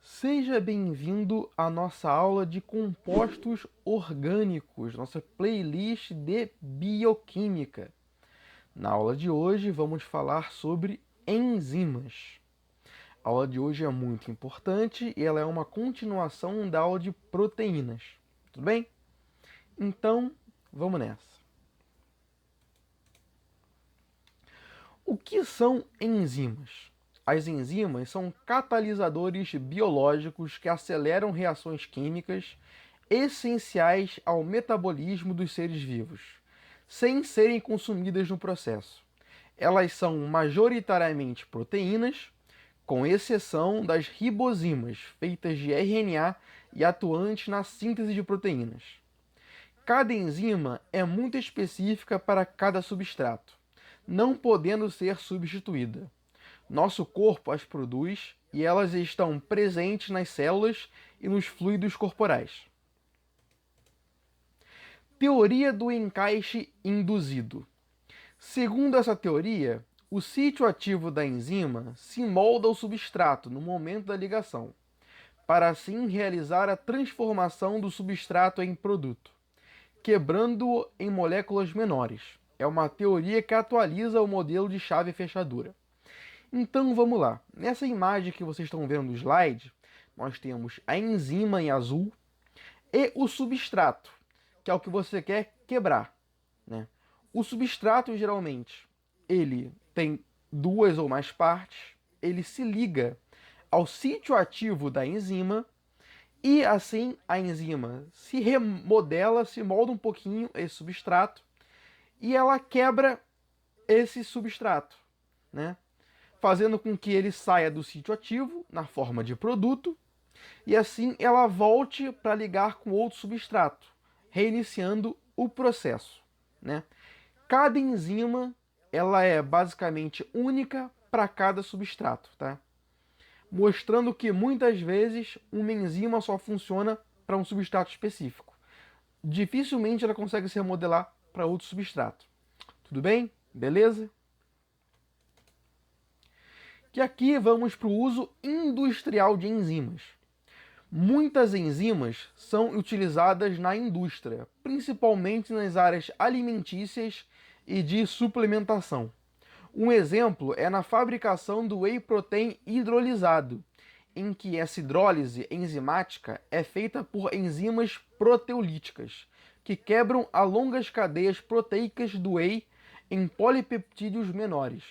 Seja bem-vindo à nossa aula de compostos orgânicos, nossa playlist de bioquímica. Na aula de hoje vamos falar sobre enzimas. A aula de hoje é muito importante e ela é uma continuação da aula de proteínas. Tudo bem? Então, vamos nessa. O que são enzimas? As enzimas são catalisadores biológicos que aceleram reações químicas essenciais ao metabolismo dos seres vivos, sem serem consumidas no processo. Elas são majoritariamente proteínas, com exceção das ribozimas, feitas de RNA e atuantes na síntese de proteínas. Cada enzima é muito específica para cada substrato, não podendo ser substituída. Nosso corpo as produz e elas estão presentes nas células e nos fluidos corporais. Teoria do encaixe induzido. Segundo essa teoria, o sítio ativo da enzima se molda ao substrato no momento da ligação, para assim realizar a transformação do substrato em produto, quebrando-o em moléculas menores. É uma teoria que atualiza o modelo de chave fechadura. Então vamos lá. Nessa imagem que vocês estão vendo no slide, nós temos a enzima em azul e o substrato, que é o que você quer quebrar, né? O substrato geralmente ele tem duas ou mais partes, ele se liga ao sítio ativo da enzima e assim a enzima se remodela, se molda um pouquinho esse substrato e ela quebra esse substrato, né? Fazendo com que ele saia do sítio ativo na forma de produto e assim ela volte para ligar com outro substrato, reiniciando o processo, né? Cada enzima ela é basicamente única para cada substrato, tá? Mostrando que muitas vezes uma enzima só funciona para um substrato específico. Dificilmente ela consegue se remodelar para outro substrato. Tudo bem? Beleza? E aqui vamos para o uso industrial de enzimas. Muitas enzimas são utilizadas na indústria, principalmente nas áreas alimentícias e de suplementação. Um exemplo é na fabricação do whey protein hidrolisado, em que essa hidrólise enzimática é feita por enzimas proteolíticas, que quebram as longas cadeias proteicas do whey em polipeptídeos menores,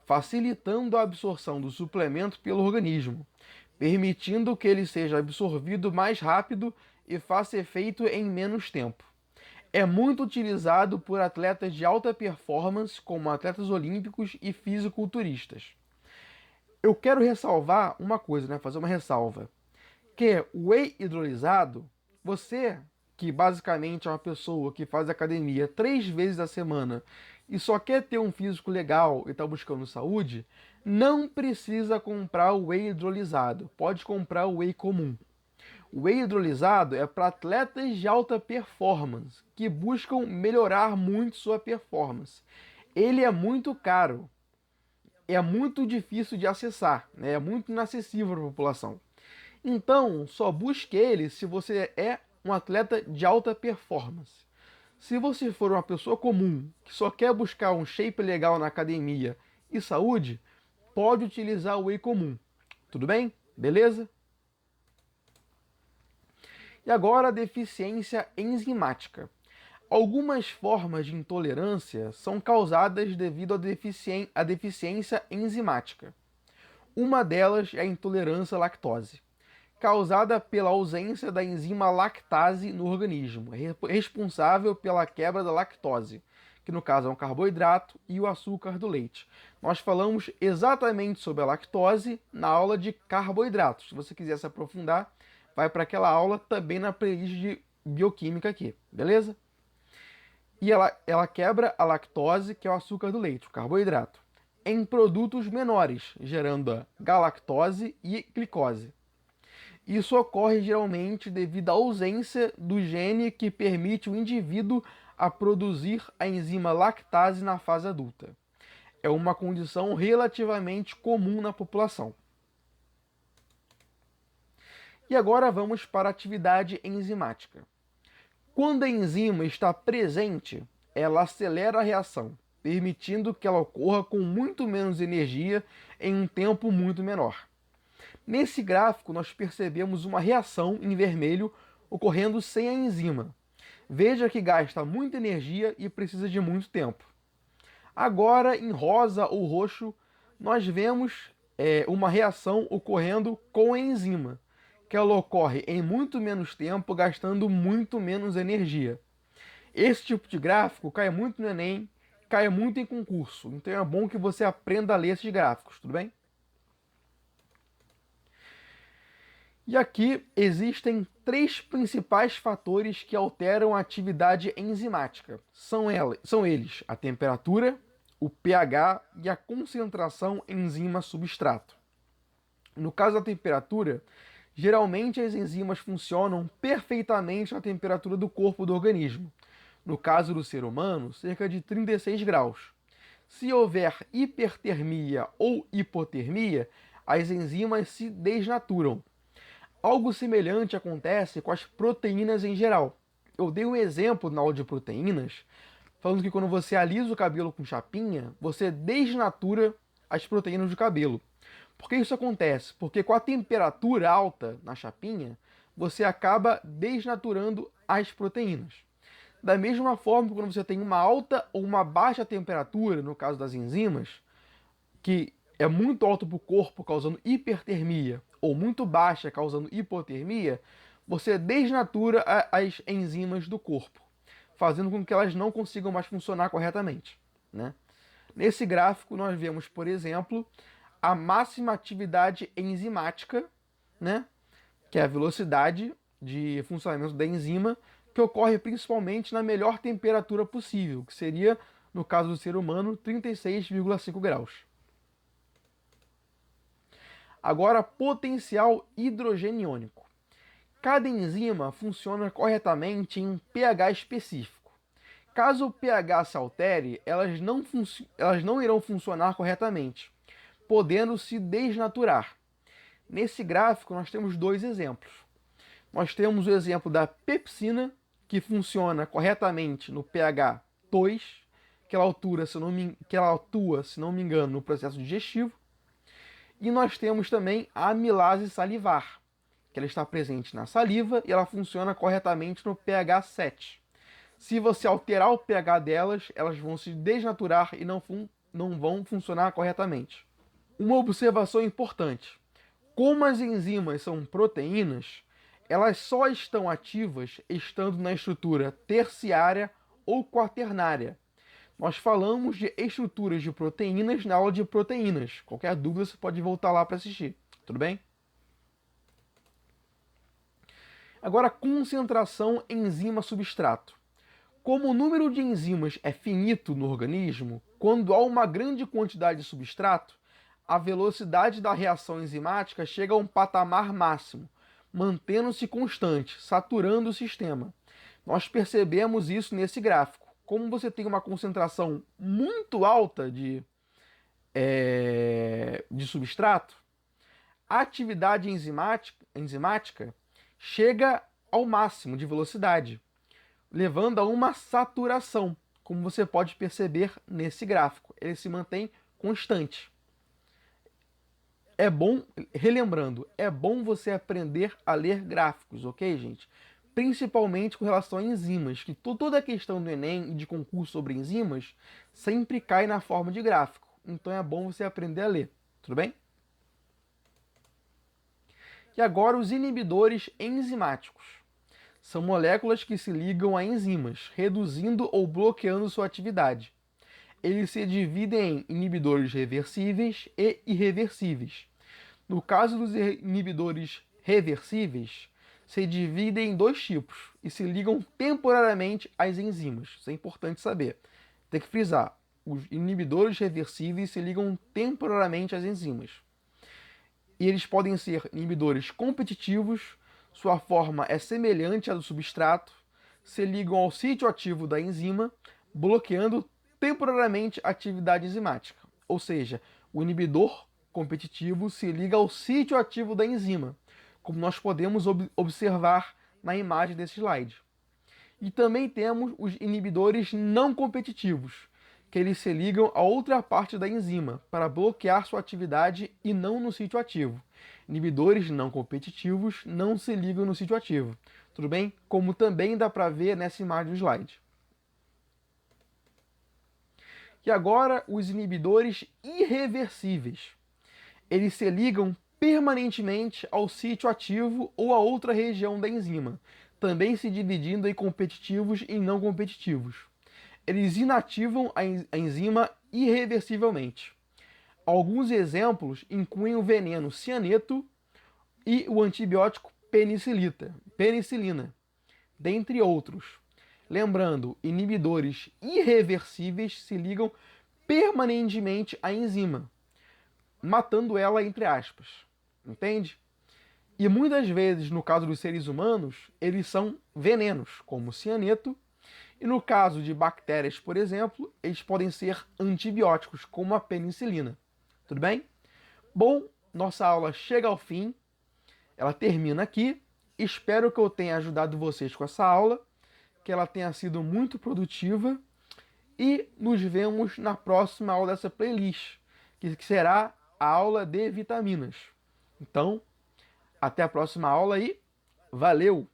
facilitando a absorção do suplemento pelo organismo, permitindo que ele seja absorvido mais rápido e faça efeito em menos tempo. É muito utilizado por atletas de alta performance, como atletas olímpicos e fisiculturistas. Eu quero ressalvar uma coisa, né? Fazer uma ressalva. Que o whey hidrolisado, você que basicamente é uma pessoa que faz academia 3 vezes a semana e só quer ter um físico legal e está buscando saúde, não precisa comprar o whey hidrolisado. Pode comprar o whey comum. O whey hidrolisado é para atletas de alta performance que buscam melhorar muito sua performance. Ele é muito caro, é muito difícil de acessar, né? É muito inacessível para a população. Então, só busque ele se você é um atleta de alta performance. Se você for uma pessoa comum que só quer buscar um shape legal na academia e saúde, pode utilizar o whey comum. Tudo bem? Beleza? E agora a deficiência enzimática. Algumas formas de intolerância são causadas devido à deficiência enzimática. Uma delas é a intolerância à lactose, causada pela ausência da enzima lactase no organismo, responsável pela quebra da lactose, que no caso é um carboidrato, e o açúcar do leite. Nós falamos exatamente sobre a lactose na aula de carboidratos. Se você quiser se aprofundar, vai para aquela aula também na playlist de bioquímica aqui, beleza? E ela quebra a lactose, que é o açúcar do leite, o carboidrato, em produtos menores, gerando a galactose e glicose. Isso ocorre geralmente devido à ausência do gene que permite o indivíduo a produzir a enzima lactase na fase adulta. É uma condição relativamente comum na população. E agora vamos para a atividade enzimática. Quando a enzima está presente, ela acelera a reação, permitindo que ela ocorra com muito menos energia em um tempo muito menor. Nesse gráfico, nós percebemos uma reação em vermelho ocorrendo sem a enzima. Veja que gasta muita energia e precisa de muito tempo. Agora, em rosa ou roxo, nós vemos uma reação ocorrendo com a enzima, que ela ocorre em muito menos tempo, gastando muito menos energia. Esse tipo de gráfico cai muito no Enem, cai muito em concurso, então é bom que você aprenda a ler esses gráficos, tudo bem? E aqui existem três principais fatores que alteram a atividade enzimática. São eles a temperatura, o pH e a concentração enzima-substrato. No caso da temperatura, geralmente as enzimas funcionam perfeitamente à temperatura do corpo do organismo. No caso do ser humano, cerca de 36 graus. Se houver hipertermia ou hipotermia, as enzimas se desnaturam. Algo semelhante acontece com as proteínas em geral. Eu dei um exemplo na aula de proteínas, falando que quando você alisa o cabelo com chapinha, você desnatura as proteínas do cabelo. Por que isso acontece? Porque com a temperatura alta na chapinha, você acaba desnaturando as proteínas. Da mesma forma, quando você tem uma alta ou uma baixa temperatura, no caso das enzimas, que é muito alto para o corpo, causando hipertermia, ou muito baixa, causando hipotermia, você desnatura as enzimas do corpo, fazendo com que elas não consigam mais funcionar corretamente, né? Nesse gráfico, nós vemos, por exemplo, a máxima atividade enzimática, né? Que é a velocidade de funcionamento da enzima, que ocorre principalmente na melhor temperatura possível, que seria, no caso do ser humano, 36,5 graus. Agora, potencial hidrogeniônico. Cada enzima funciona corretamente em um pH específico. Caso o pH se altere, elas não irão funcionar corretamente, podendo se desnaturar. Nesse gráfico, nós temos dois exemplos. Nós temos o exemplo da pepsina, que funciona corretamente no pH 2, que ela atua, se não me engano, no processo digestivo. E nós temos também a amilase salivar, que ela está presente na saliva e ela funciona corretamente no pH 7. Se você alterar o pH delas, elas vão se desnaturar e não vão funcionar corretamente. Uma observação importante: como as enzimas são proteínas, elas só estão ativas estando na estrutura terciária ou quaternária. Nós falamos de estruturas de proteínas na aula de proteínas. Qualquer dúvida você pode voltar lá para assistir. Tudo bem? Agora, concentração enzima-substrato. Como o número de enzimas é finito no organismo, quando há uma grande quantidade de substrato, a velocidade da reação enzimática chega a um patamar máximo, mantendo-se constante, saturando o sistema. Nós percebemos isso nesse gráfico. Como você tem uma concentração muito alta de substrato, a atividade enzimática chega ao máximo de velocidade, levando a uma saturação, como você pode perceber nesse gráfico. Ele se mantém constante. É bom, relembrando, é bom você aprender a ler gráficos, ok, gente? Principalmente com relação a enzimas, que toda a questão do Enem e de concurso sobre enzimas sempre cai na forma de gráfico. Então é bom você aprender a ler, tudo bem? E agora os inibidores enzimáticos. São moléculas que se ligam a enzimas, reduzindo ou bloqueando sua atividade. Eles se dividem em inibidores reversíveis e irreversíveis. No caso dos inibidores reversíveis, se dividem em dois tipos e se ligam temporariamente às enzimas. Isso é importante saber. Tem que frisar. Os inibidores reversíveis se ligam temporariamente às enzimas. E eles podem ser inibidores competitivos, sua forma é semelhante à do substrato, se ligam ao sítio ativo da enzima, bloqueando temporariamente a atividade enzimática. Ou seja, o inibidor competitivo se liga ao sítio ativo da enzima. como nós podemos observar na imagem desse slide. E também temos os inibidores não competitivos, que eles se ligam a outra parte da enzima para bloquear sua atividade e não no sítio ativo. Inibidores não competitivos não se ligam no sítio ativo, tudo bem? Como também dá para ver nessa imagem do slide. E agora os inibidores irreversíveis. Eles se ligam permanentemente ao sítio ativo ou a outra região da enzima, também se dividindo em competitivos e não competitivos. Eles inativam a enzima irreversivelmente. Alguns exemplos incluem o veneno cianeto e o antibiótico penicilina, dentre outros. Lembrando, inibidores irreversíveis se ligam permanentemente à enzima, matando ela entre aspas. Entende? E muitas vezes, no caso dos seres humanos, eles são venenos, como o cianeto, e no caso de bactérias, por exemplo, eles podem ser antibióticos, como a penicilina. Tudo bem? Bom, nossa aula chega ao fim, ela termina aqui. Espero que eu tenha ajudado vocês com essa aula, que ela tenha sido muito produtiva, e nos vemos na próxima aula dessa playlist, que será a aula de vitaminas. Então, até a próxima aula e valeu!